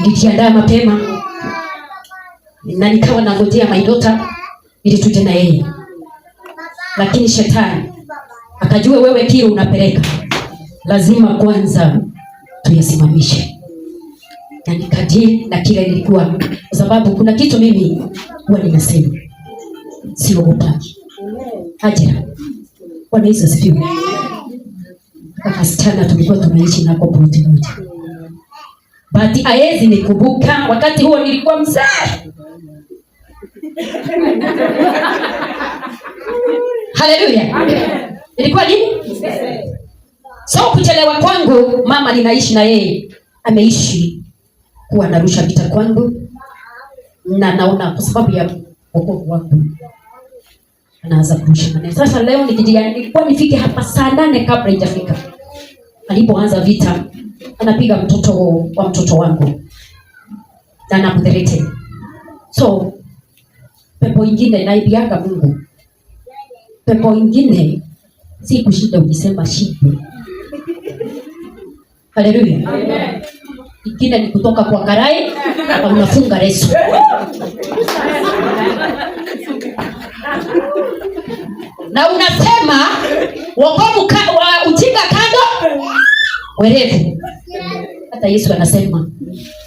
Nilijiandaa mapema na nikawa nangojea my daughter ili tuje na yeye, lakini shetani akajua wewe kile unapeleka lazima kwanza tuyasimamishe. Na nikadili na kile nilikuwa, kwa sababu kuna kitu mimi huwa ninasema siogopaji. Ajira Bwana Yesu asifiwe. Kasichana tulikuwa tunaishi nako ploti moja. Bahati aezi nikumbuka wakati huo nilikuwa mzee. Haleluya. Ilikuwa nini? So kuchelewa kwangu, mama ninaishi na yeye ameishi kuwa anarusha vita kwangu, na naona kwa sababu ya wokovu wangu anaanza kurusha maneno. Sasa leo nilikuwa nifike hapa saa 8 kabla haijafika. Alipoanza vita, anapiga mtoto wa mtoto wangu na anamdherete. So pepo ingine naibianga Mungu. Pepo ingine si kushinda ukisema shida. Haleluya. Amen. Ingine ni kutoka kwa karai na unafunga leso. Na unasema wokovu wa ujinga kando werevu. Hata Yesu anasema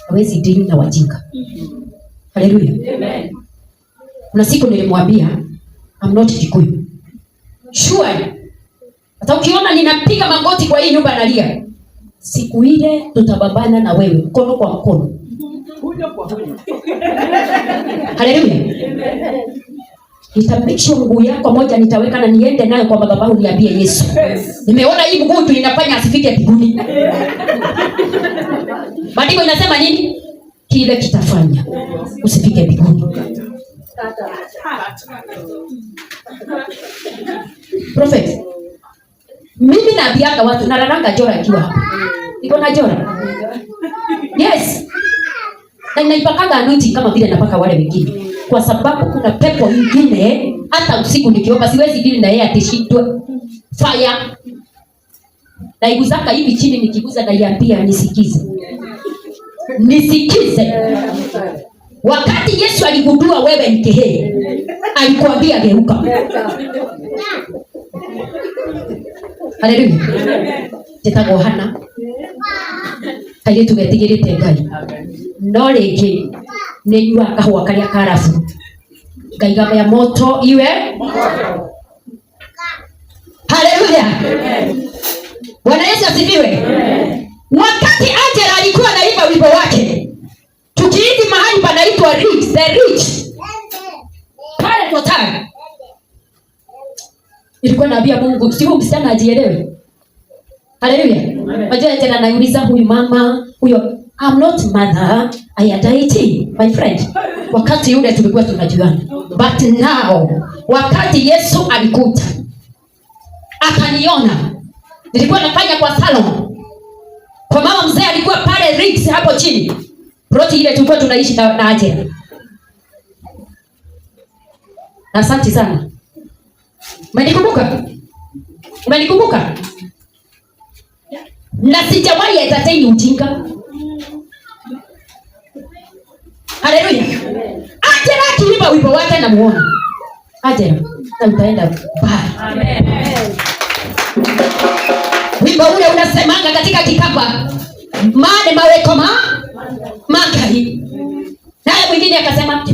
hawezi dini na wajinga. Haleluya. Amen. Kuna siku nilimwambia I'm not Kikuyu. Sure. Hata ukiona ninapiga magoti kwa hii nyumba nalia, siku ile tutababana na wewe mkono kwa mkono. Haleluya. Nitabikisha mguu yako moja nitaweka na niende nayo kwa madhabahu niambie Yesu, nimeona hii mguu tu inafanya asifike mbinguni. Maandiko inasema nini? Kile kitafanya usifike mbinguni. Prophet, mimi naambianga watu nalalanga Jora akiwa hapa. Niko na Jora. Yes. Na naipakanga anointing kama vile napaka wale wengine. Kwa sababu kuna pepo nyingine hata usiku nikiomba siwezi dili na yeye atishindwe. Fire. Na iguzaka hivi chini nikiguza na iambia nisikize. Nisikize. Wakati Yesu aligundua wewe ni kehe, alikwambia geuka. Haleluya. Tetago hana. Kaile tugetigirite Ngai. No rĩngĩ nĩ nyua kahũa karĩa karabu. Ngaiga ya moto iwe. Haleluya. Bwana Yesu asifiwe. Wakati Angela alikuwa anaimba wimbo wake, tukiizi mahali panaitwa Rich, the Rich. Pale total. Ilikuwa naambia Mungu, sio msichana ajielewe. Haleluya. Wajua tena naiuliza huyu mama, huyo I'm not mother, I am deity, my friend. Wakati yule tulikuwa tunajuana. But now, wakati Yesu alikuja, akaniona. Nilikuwa nafanya kwa salon. Kwa mama mzee alikuwa pale Riggs hapo chini. Ploti ile tulikuwa tunaishi na Angela. Asante sana. Umenikumbuka? Umenikumbuka? Na sijawahi entertain ujinga. Haleluya. Angela akiimba wimbo wake na muona. Angela, na utaenda mbali. Amen. Wimbo ule unasemanga katika kikapa, mane maweko makai. Naye mwingine akasema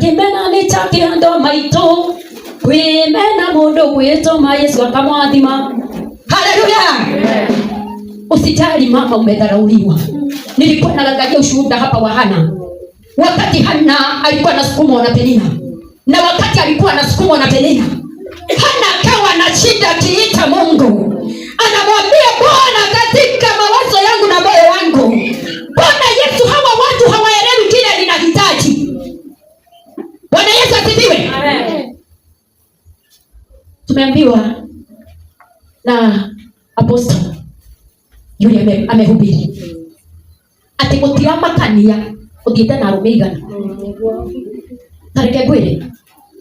kimena nitakiando maito. Kwimena mundu gwitoma Yesu akamwathima. Haleluya. Usijali mama umedharauliwa. Nilikuwa naangalia ushuhuda hapa wa Hana. Wakati Hana alikuwa anasukumwa na Penina. Na wakati alikuwa anasukumwa na Penina, Hana akawa anashinda kiita Mungu. Anamwambia Bwana, katika mawazo yangu na moyo wangu, Bwana Yesu, hawa watu hawaelewi kile ninahitaji. Bwana Yesu asifiwe. Amen. Tumeambiwa na apostle yule amehubiri ati gutira makania uthiete na arume igana. Tareke gwire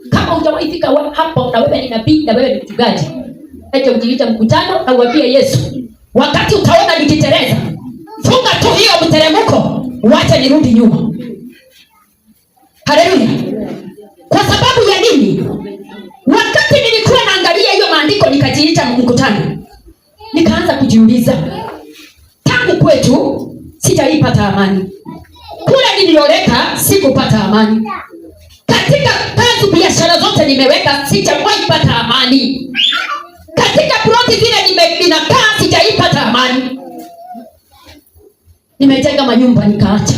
kama utawaifika hapo na wewe ni nabii na wewe ni mchungaji, acha ujiita mkutano na uambie Yesu, wakati utaona nikitereza funga tu hiyo mteremko, wacha nirudi nyuma. Haleluya. Kwa sababu ya nini? Wakati nilikuwa naangalia hiyo maandiko nikajiita mkutano, nikaanza kujiuliza, tangu kwetu sijaipata amani, kule nilioleka sikupata amani, katika kazi biashara zote nimeweka sijawahi pata amani, katika ploti zile ninakaa sijaipata amani, nimejenga manyumba nikaacha.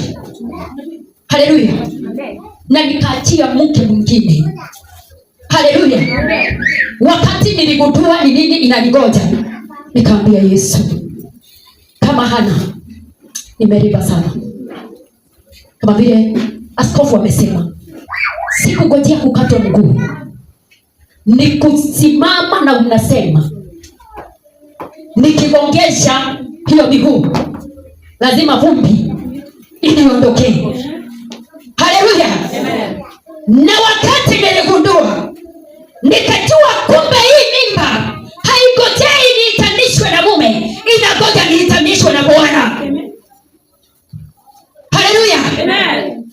Haleluya. Na nikaachia mke mwingine. Haleluya. Wakati niligundua ni nini inanigoja, nikaambia Yesu, kama Hana nimeriba sana. Kama vile askofu amesema, sikungojea kukatwa mguu, ni kusimama na unasema nikigongesha hiyo miguu lazima vumbi iniondokee. Haleluya. Na wakati niligundua, nikajua kumbe hii mimba haigojei niitanishwe na mume, inagoja niitanishwe na Bwana. Haleluya.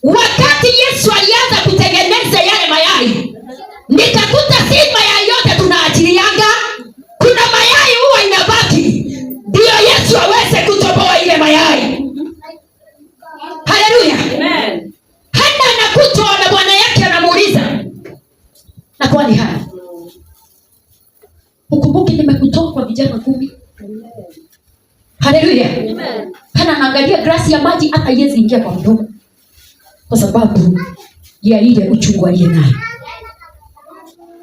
Wakati Yesu alianza kutengeneza yale mayai, nikakuta si mayai yote tunaachilianga, kuna mayai huwa inabaki ndio Yesu aweze kutoboa ile mayai. Haleluya. Hana anakutwa na bwana yake anamuuliza, na kwani Hana, ukumbuke nimekutoa kwa vijana 10? Haleluya. Hana anaangalia glasi ya maji hata haiwezi ingia kwa mdomo kwa sababu ya ile uchungu aliye nayo.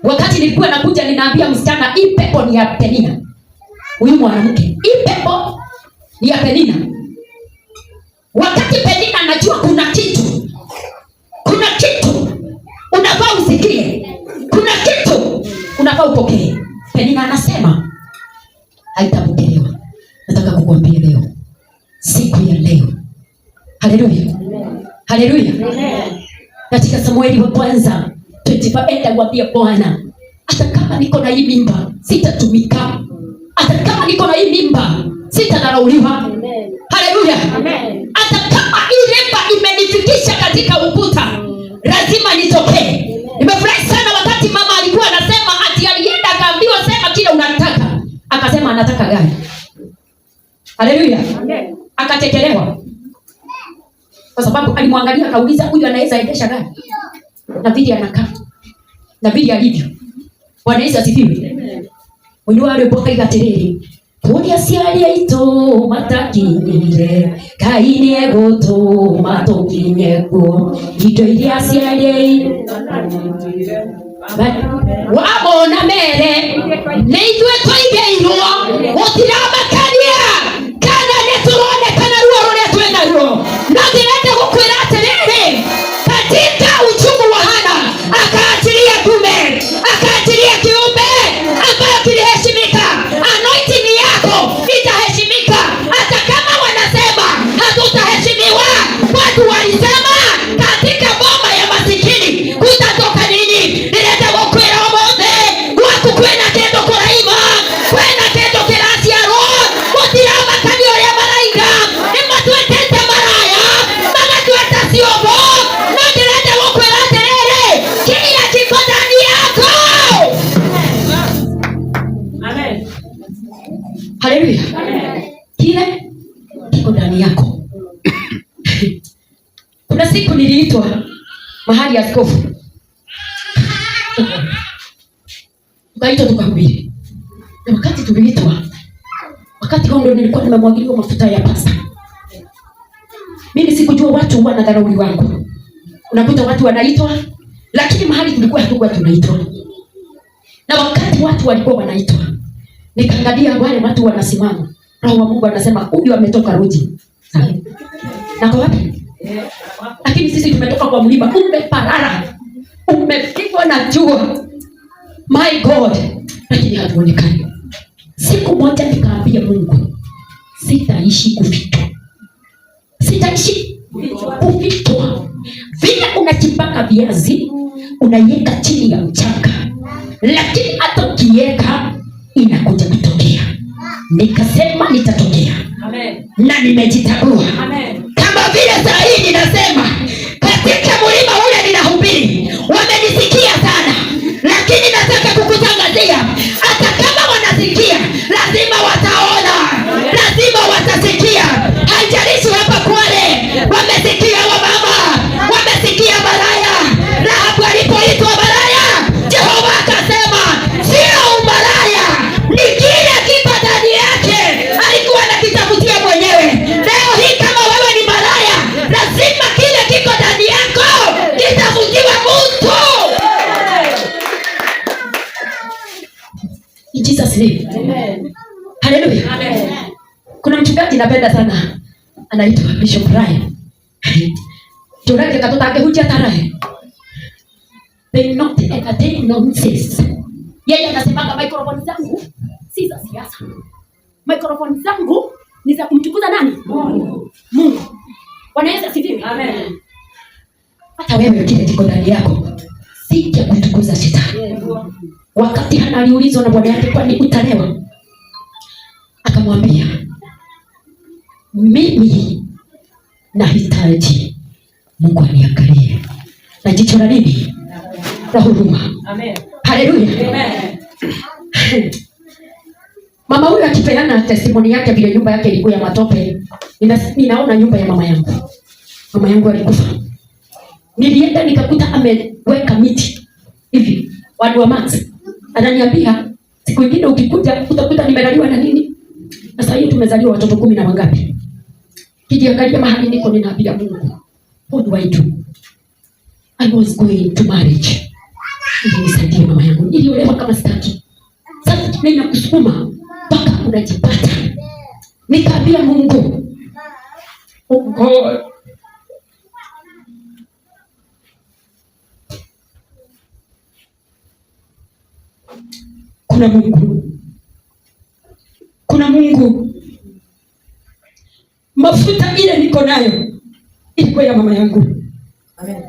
Wakati nilikuwa nakuja ninaambia msichana, hii pepo ni ya Penina. Huyu mwanamke, hii pepo ni ya Penina. Wakati Penina anajua kuna kitu unafaa usikie, kuna kitu unafaa upokee. Penina anasema haitapokelewa. Nataka kukuambia leo, siku ya leo. Haleluya. Haleluya. Katika Samueli wa kwanza 25 mwambie Bwana, hata kama niko na hii mimba sitatumika, hata kama niko na hii mimba sitadharauliwa. Haleluya. Hata kama hii mimba imenifikisha katika ukuta, lazima nitokee. Nimefurahi sana wakati mama alikuwa anasema ati alienda akaambiwa sema kile unataka, akasema anataka gari. Haleluya. Akatekelewa kwa sababu alimwangalia akauliza, huyu anaweza endesha gari? Na vile anakaa na vile alivyo. Bwana Yesu asifiwe. Unyo wale boka igatereri kuria sialia ito matakinire kaine goto matokinyeko ito iria sialia wabona mere neitwe toigeirwo gutiramakania kana neturone kana ruo ruria twena ruo na direte gukwira atiriri katika uchungu wa Hana akaachilia dume, akaachilia kiumbe ambayo kiliheshimika. Anointing yako itaheshimika hata kama wanasema hatutaheshimiwa. Watu walisema katika boma ya masikini kutatoka nini? Nilete gukwira omothe gwaku kwena kendo kuraima, kwena kendo kirasi ya roho gutiramakania uria maraiga nimatwetete maraya magatweta ciongo. No ndirete gukwira atiriri kila kiko ndani yako. Amen. Haleluya. Kile kiko ndani yako. Kuna siku niliitwa mahali ya askofu, tukaitwa tukahubiri. Na wakati tuliitwa, wakati huo ndio nilikuwa nimemwagiliwa mafuta ya pasta. Mimi sikujua watu huwa na dharau wangu. Unakuta watu wanaitwa, lakini mahali tulikuwa hatukuwa tunaitwa. Na wakati watu walikuwa wanaitwa, nikaangalia wale watu wanasimama. Roho wa Mungu anasema huyu ametoka Ruji. Na kwa wapi? Lakini sisi tumetoka kwa mlima, umeparara, umepigwa na jua. My God, lakini hatuonekani. Siku moja nikaambia Mungu, sitaishi kufichwa. Sitaishi kufichwa. Vile unachipaka viazi, unaiweka chini ya mchanga, lakini hata ukiweka inakuja kutokea. Nikasema nitatokea. Amen. na nimejitambua. Kama vile saa hii ninasema katika mlima ule ninahubiri, wamenisikia sana, lakini nataka kukutangazia hata kama wanasikia, lazima wataona, lazima watasikia. Haijalishi hapa Kwale wamesikia, wamama wamesikia malaya. Rahabu alipoitwa malaya, Jehova akasema sio umalaya, ni kile kiko ndani yake, alikuwa anakitafutia mwenyewe. Leo hii kama wewe ni malaya, lazima kile kiko ndani yako kitafutiwa mtu. In Jesus name. Amen. Hallelujah. Amen. Kuna mchungaji napenda sana, anaitwa Bishop Brian. Jorake katoto akehujia tarehe. They not entertain nonsense. Yeye anasema microphone zangu si za siasa. Microphone zangu ni za kumtukuza nani? Mungu. Mungu. Wanaweza sifiwe. Amen. Hata wewe kile kiko ndani yako si cha kutukuza shetani. Wakati Hana aliulizwa na bwana yake, kwani utalewa? Akamwambia, mimi nahitaji Mungu aniangalie na jicho la nini? La huruma. Amen. Haleluya. Amen. Mama huyu akipeana testimony yake vile nyumba yake ilikuwa ya matope, ninaona nyumba ya mama yangu. Mama yangu alikufa. Nilienda nikakuta ameweka miti hivi, wadu wa Max. Ananiambia siku nyingine ukikuja utakuta nimelaliwa na nini? Na sasa hivi tumezaliwa watoto 10 na wangapi? Kijiangalia mahali niko, ninaambia Mungu, what do I do? I was going to marriage. Ili nisaidie mama yangu. Niliolewa kama sitaki. Sasa ninakusukuma mpaka unajipata. Nikaambia Mungu, oh God, kuna Mungu. Kuna Mungu. Mafuta ile niko nayo ilikuwa ya mama yangu. Amen.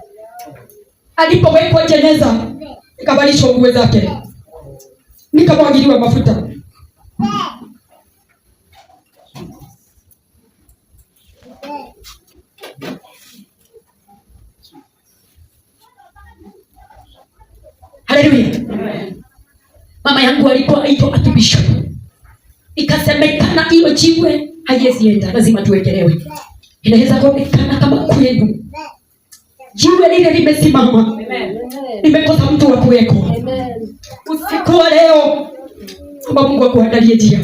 Alipowekwa jeneza, nikavalishwa nguo zake, nikamwagiliwa mafuta. Haleluya. Mama yangu alipoitwa akibisho, ikasemekana hiyo jiwe haiwezi enda, lazima tuwekelewe. Inaweza kuonekana kama kwenu jiwe lile limesimama, limekosa mtu wa kuweko. Usiku wa leo naomba Mungu akuandalie njia.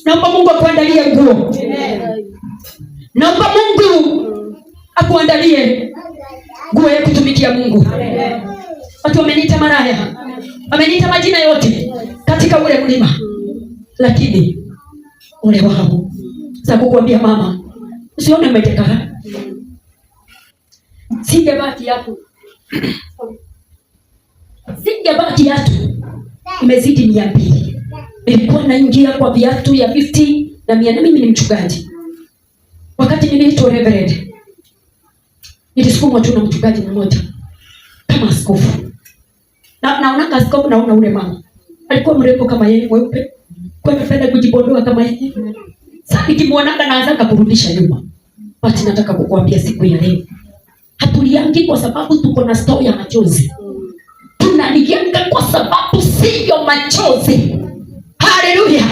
Naomba Mungu akuandalie nguo. Naomba Mungu akuandalie nguo ya kutumikia Mungu. Watu wameniita maraya, wameniita majina yote katika ule mlima, lakini ule wao za kukuambia mama, usione umeteka. Singebaki hapo. Singebaki hapo. Imezidi 200. Nilikuwa naingia kwa viatu ya 50 na 100. Mimi ni mchungaji. Wakati niliitwa reverend, nilisukumwa tu na mchungaji mmoja kama askofu. Naona askofu, naona ule mama alikuwa mrembo kama yeye, mweupe, kwa anapenda kujipondoa kama yeye. Sasa nikimwona naanza kurudisha nyuma. Basi nataka kukuambia siku ya leo, hatuliangi kwa sababu tuko na story ya machozi. Tunalianga kwa sababu sio machozi. Haleluya.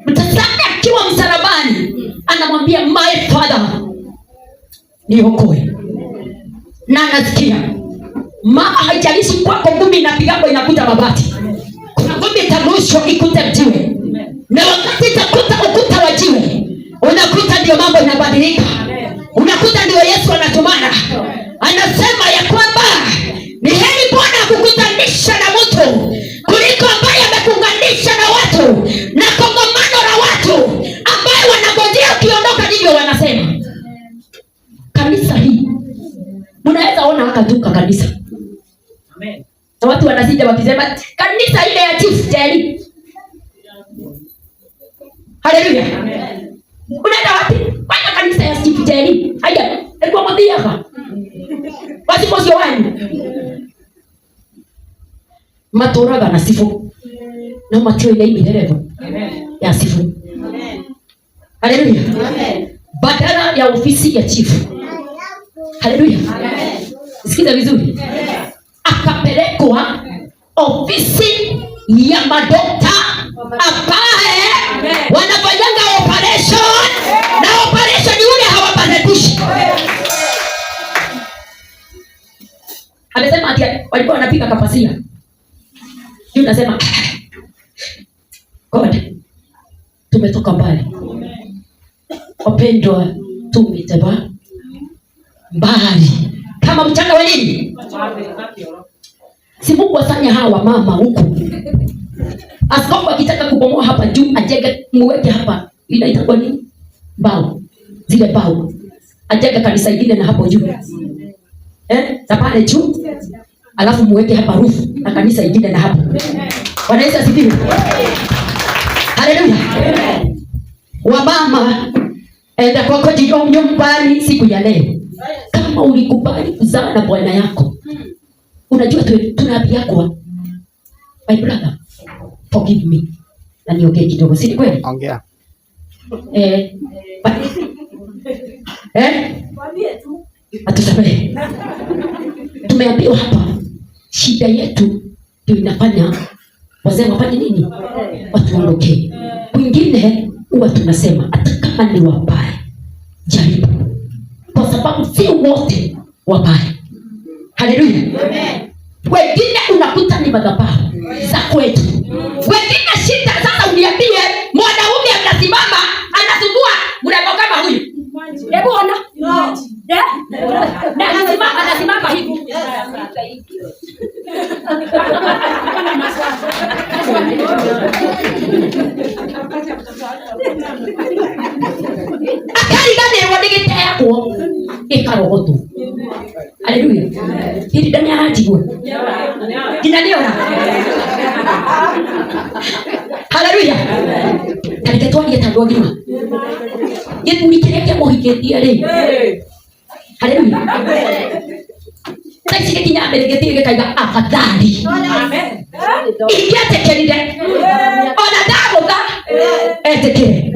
Mtazame akiwa msalabani, anamwambia my father, niokoe. Na nasikia haijalishi kwako ngumi inapigapo inakuta mabati. Kuna ngumi itarushwa ikute jiwe. Na wakati itakuta ukuta wa jiwe, unakuta ndio mambo yanabadilika. Unakuta ndio Yesu anatumana. Anasema ya kwamba ni heri Bwana kukutanisha na mtu kuliko ambaye amekuunganisha na watu na kongamano la watu ambaye wanangojea ukiondoka. Ndivyo wanasema. Kanisa hii mnaweza ona akaduka kanisa. Amen. Na watu wanasija wakisema kanisa ile ya Chief Jerry. Haleluya. Amen. Unaenda wapi? Kwani kanisa ya Chief Jerry? Haya, alikuwa mmoja hapa. Wasipo sio wani. Matoraga na sifu. Na matio ile imeherevo. Amen. Ya sifu. Amen. Haleluya. Amen. Badala ya ofisi ya chifu. Haleluya. Amen. Sikiza vizuri. Akapelekwa ofisi ya madokta ambaye wanafanyanga operation na operation yule hawabadilishi. Amesema ati walikuwa wanapiga kapasia. Yule anasema God, tumetoka mbali. Wapendwa, tumetoka mbali. Kama mchanga wa nini? Si Mungu asanya hawa mama huku. Askofu akitaka kubomoa hapa juu, ajenge muweke hapa. Inaitwa nini? Mbao. Zile mbao. Ajenge kanisa ingine na hapo juu. Pale juu. Alafu muweke hapa rufu na kanisa ingine na hapo. Bwana Yesu asifiwe. Haleluya. Wamama, enda kwako nyumbani siku ya leo. Kama ulikubali kuzaa na bwana yako, unajua tunaambia kwa my brother, forgive me. Na niongee kidogo, si kweli? Ongea. Mwambie tu. Atusamehe. Tumeambiwa hapa shida yetu ndio inafanya wazee wafanye nini? Watu waondoke. Kwingine huwa tunasema hata kama ni wabaya, jaribu. Kwa sababu si wote wabaya. Haleluya. Amen. Wengine unakuta ni madhabahu za kwetu. Wengine shida sasa uniambie mwanaume anasimama anasugua mrembo kama huyu. Hebu ona. Na anasimama hivi. Akari gani wadigite yako ikarogoto. Haleluya. Hili ndani ya hajibu. Kinaniona. Haleluya. Kaliketwa yetandwa gima. Yetu nikireke mohigetia le. Haleluya. Sasa kinya amegetia kaiga afadhali. Amen. Ikiatekerire. Ona dagoga. Etekere.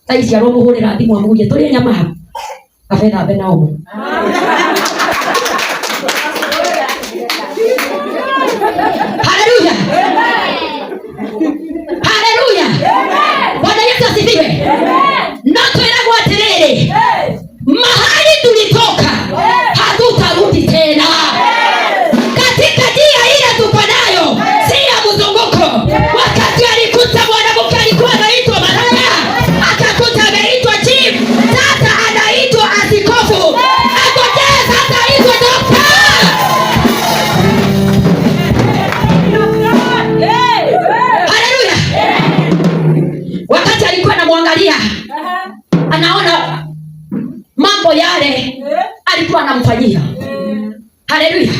Sasa roho hore radi mwamuye turi nyama. Afena bena omo. Haleluya. Haleluya. Bwana Yesu asifiwe. Ndoto yangu atiriri. Mahali tulitoka hatutarudi tena. Katika njia ile tuko nayo si ya mzunguko. Wakati alikuta mwanamke alikuwa anaitwa Malaya, akakuta ameitwa chief, sasa anaitwa askofu. Akotee sasa anaitwa dokta. Haleluya. Wakati alikuwa anamwangalia, anaona mambo yale alikuwa anamfanyia. Haleluya.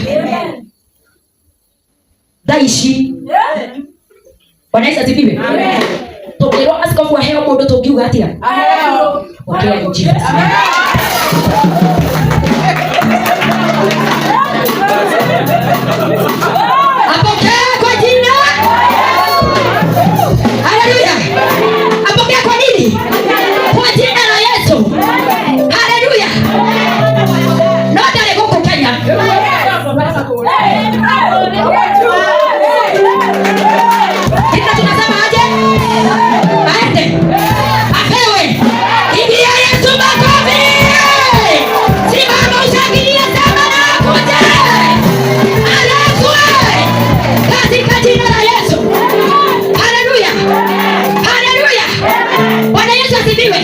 Daishi. Bwana Yesu asifiwe. Amen. Tokero askofu aheo mundu tungiuga atia? Aheo. Okay, Jesus. Apokea kwa jina. Haleluya. Apokea kwa nini? Kwa jina la Yesu. Haleluya. Ndio ndio huko Kenya. Kita tunasema aje? Aende. Apewe. Ingia Yesu makofi. Simama ushangilie sana na kuja. Alakwe. Katika jina la Yesu. Haleluya. Haleluya. Bwana Yesu asifiwe.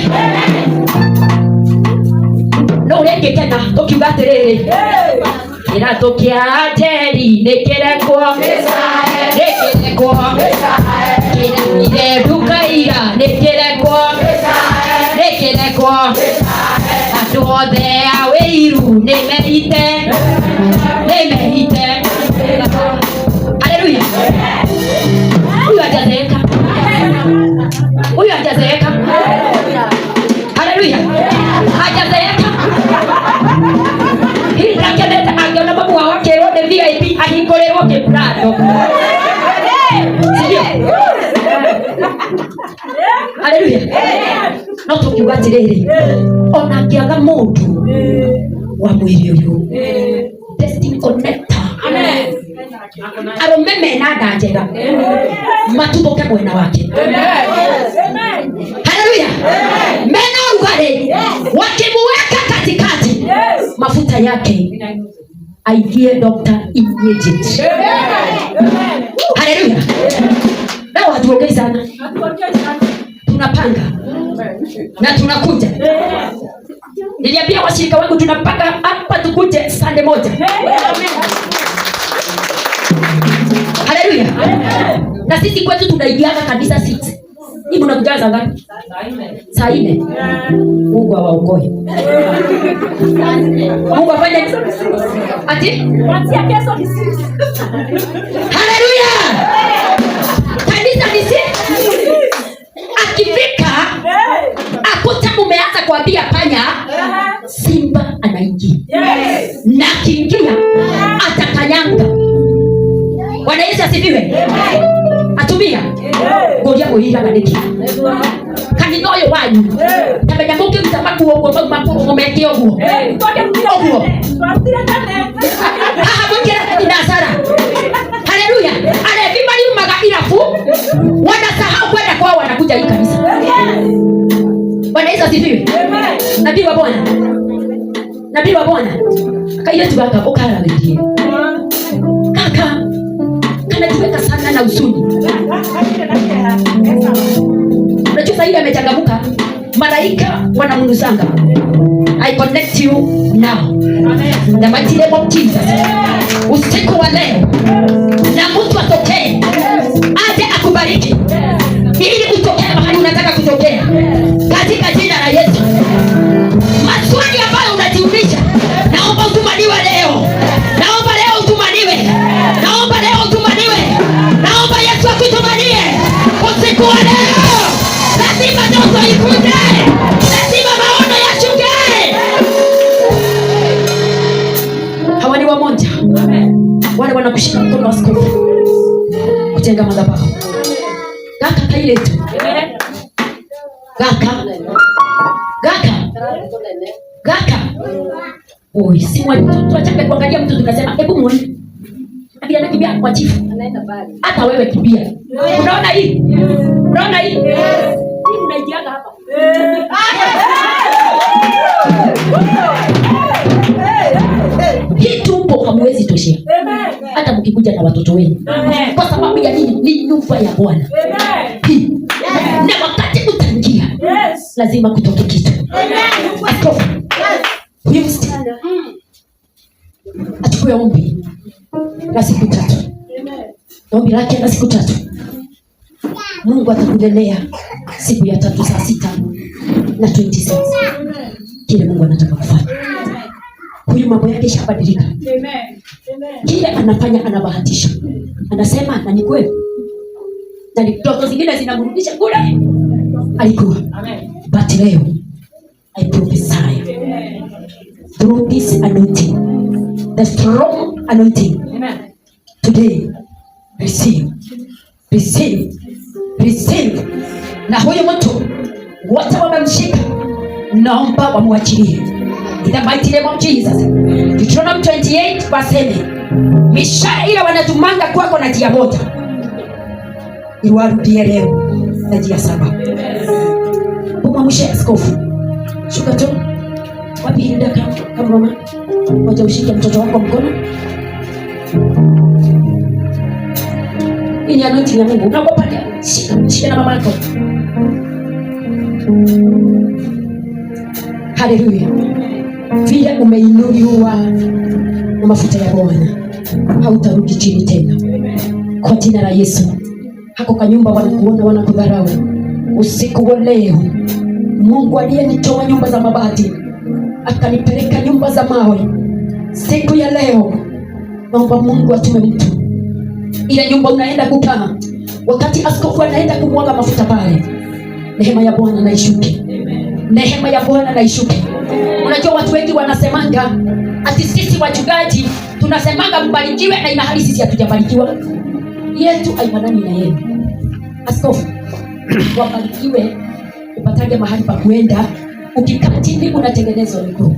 No rege tena tokiuga atiriri. Ira tokia teri nekerekwo. Nekerekwo. Kira dukaira nekerekwo. Nekerekwo. Andu othe a wiru nimerite. Nimerite. Haleluya. Huyu hajazeeka. Huyu hajazeeka. Haleluya. Hajazeeka. Hili rakeleta angeona babu wake wote VIP ahingorerwo kibrado. Sio? Haleluya. no tukiuga atiriri ona ngiaga mundu wa mwiri uyu destiny connector arume mena nda njega matuboke mwena wake. Haleluya. Mena ugare wakimuweka katikati mafuta yake aingie Dr. immediate. Haleluya. Na watu wengine sana tunapanga na tunakuja. Niliambia washirika wangu tunapanga hapa tukuje Sunday moja. Haleluya. Na sisi kwetu tunaidiana kanisa 6. Ni mnakujaza ngapi? Saa 4. Mungu awaokoe. Mungu afanye ati kuanzia kesho ni 6. Haleluya. Kanisa ni 6. Akifika akuta mumeanza kuambia panya simba anaingia. Na kiingia atakanyanga. Bwana Yesu asifiwe. Atumia ngoja kuhira kaniki kanino yo wanyu tabenya muke mtabaku wo mapuro ngomeke oguo oguo mukira ina sara. Haleluya. Ale bimali umaga irafu wanasahau kwenda kwao wanakuja hii kanisa. Bwana Yesu asifiwe. Nabii wa Bwana, nabii wa Bwana akaile tubaka okala wengine kaka anajiweka sana na usuni. Unajua sasa hivi amechangamuka, malaika wanamnusanga. I connect you now. The mighty name of Jesus. Usiku wa leo na mtu atokee aje akubariki ili utokee mahali unataka kutokea katika jina la Yesu. Maswali ambayo unajiuliza naomba utumaniwe leo. Naomba leo utumaniwe. Naomba leo utumaniwe. Naomba Yesu akutumanie usiku wa leo. Lazima ndoto ikuje. Lazima maono yashuke. Hawa ni wamoja. Wale wanakushika mkono wa askofu kujenga madhabahu. Gaka kaile tu. Gaka. Oi, si mtu achape kuangalia mtu tunasema hebu muone. Hadi anakimbia kwa chifu. Anaenda mbali. Hata wewe kimbia. Unaona hii? Unaona hii? Hii unaijiaga hapa. Hii tumbo hamwezi toshea. Hata mkikuja na watoto wenu. Kwa sababu ya nini? Ni nyumba ya Bwana. Na wakati utaingia lazima kutoke kitu. Askofu. Achukue ombi la siku 3. Ombi lake la siku 3. Mungu atakuletea siku ya 3 saa 6 na 26. Kile Mungu anataka kufanya. Huyu mambo yake shabadilika. Kile anafanya anabahatisha. Anasema na ni kweli. Na ndoto zingine zinamrudisha kule alikuwa. But leo I prophesy through this anointing, the strong anointing. Today receive. Na huyo mtu wote wamemshika, naomba wamwachilie in the mighty name of Jesus. Deuteronomy 28 verse 7. Mishale ile wanatumanga kwako na njia moja iwarudie leo na njia 7. Umamshe askofu. Shuka tu. Wapi Hilda kama mama? Wacha ushike mtoto wako mkono. Ili anointing ya Mungu unakopa shika na mama yako. Haleluya. Vile umeinuliwa na mafuta ya Bwana hautarudi chini tena. Kwa jina la Yesu. Hako kanyumba wanakuona wanakudharau. Usiku wa leo Mungu aliyenitoa nyumba za mabati akanipeleka nyumba za mawe. Siku ya leo naomba Mungu atume mtu ile nyumba unaenda kukaa. Wakati askofu anaenda kumwaga mafuta pale, neema ya Bwana na ishuke. Neema ya Bwana na ishuke. Unajua watu wengi wanasemanga ati sisi wachungaji tunasemanga mbarikiwe, na ina hali sisi hatujabarikiwa. Yetu haifanani na yenu. Askofu wabarikiwe upate upatane mahali pa kuenda, ukikaa chini unatengenezwa miguu.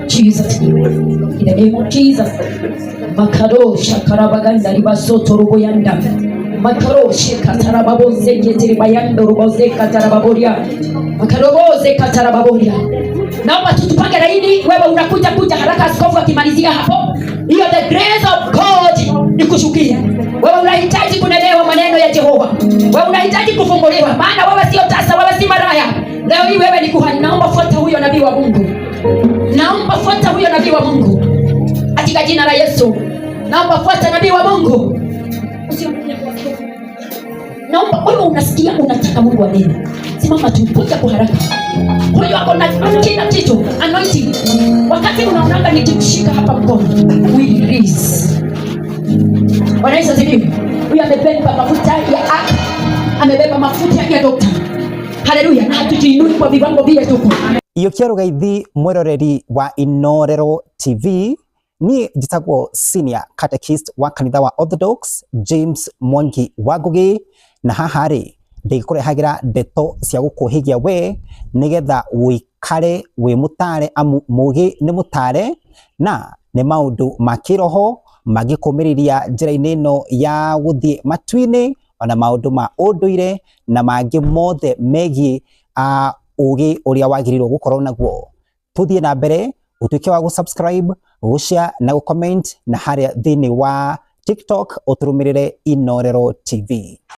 Jesus, in the name of Jesus. Makaro shakarabaganda ribasoto ruboyanda. Makaro shekatarababoze getiribayando ruboze katarababoria. Makaroboze katarababoria. Naomba tutupange laini. Wewe unakuja haraka, askofu akimalizia hapo. Hiyo the grace of God ikushukia. Wewe unahitaji kunelewa maneno ya Jehova. Wewe unahitaji kufunguliwa, maana wewe sio tasa, wewe si maraya. Leo hii wewe ni kuhani. Naomba fuata huyo nabii wa Mungu. Naomba fuata huyo nabii wa Mungu katika jina la Yesu. Naomba fuata nabii wa Mungu. Naomba wewe unasikia unataka Mungu anene, simama tu, kuja kwa haraka. Huyo hapo na kila kitu anointing. Wakati unaonanga nikimshika hapa mkono, we release. Bwana Yesu asifiwe. Huyo amebeba mafuta ya aka, amebeba mafuta ya dokta. Haleluya. Na hatujiinui kwa viwango vile tuko. Iyo kiarugaithi mwiroreri wa Inorero TV, ni jitagwo senior catechist wa kanitha wa Orthodox James Mwangi wa Ngugi, na hahari ndikurehagira ndeto cia gukuhigia we nigetha wikare wi mutare amu mugi ni mutare na ni maundu makiroho magikumiriria njira-ini ino ya guthie matwini, ona maundu ma unduire na mangi mothe megi ugi uria wagirirwo gukorwo naguo. Tuthie na mbere, utuike wa gusubscribe, gushare na gucomment, na haria thini wa TikTok uturumirire Inorero TV.